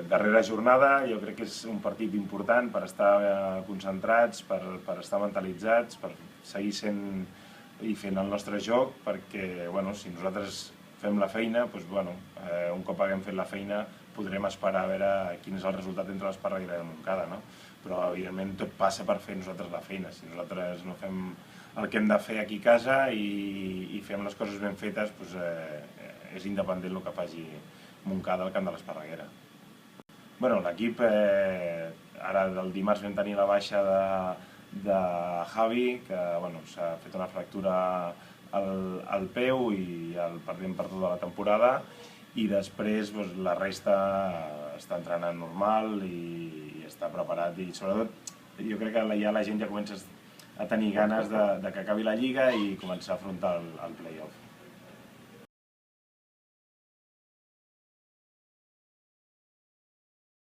Darrera jornada, jo crec que és un partit important per estar concentrats, per estar mentalitzats, per seguir sent i fent el nostre joc, perquè si nosaltres fem la feina, un cop haguem fet la feina podrem esperar a veure quin és el resultat entre l'Esparreguera i el Montcada, no? Però evidentment tot passa per fer nosaltres la feina. Si nosaltres no fem el que hem de fer aquí a casa i fem les coses ben fetes, és independent el que faci Montcada al camp de l'Esparreguera. L'equip, ara el dimarts vam tenir la baixa de Javi, que s'ha fet una fractura al peu i el perdem per tota la temporada, i després la resta està entrenant normal i està preparat, i sobretot jo crec que ja la gent ja comença a tenir ganes de que acabi la Lliga i començar a afrontar el play-off.